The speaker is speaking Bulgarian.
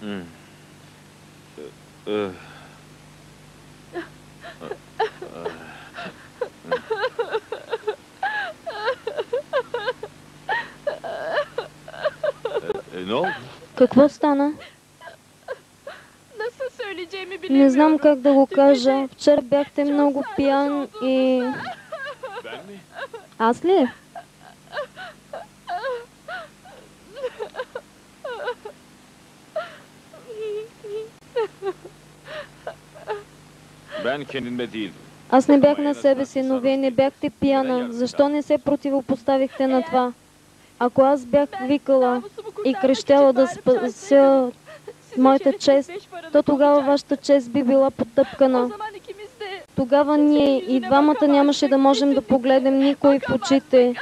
Ne oldu? Какво стана? Не знам как да го кажа. Вчера бяхте много пиян и... Ben mi? Аз ли? Ben kendimde değildim. Аз не бях на себе си, но вие не бяхте пияна. Защо не се противопоставихте на това? Ако аз бях викала и крещяла да спася моята чест, то тогава вашата чест би била потъпкана. Тогава ние и двамата нямаше да можем да погледнем никой в очите.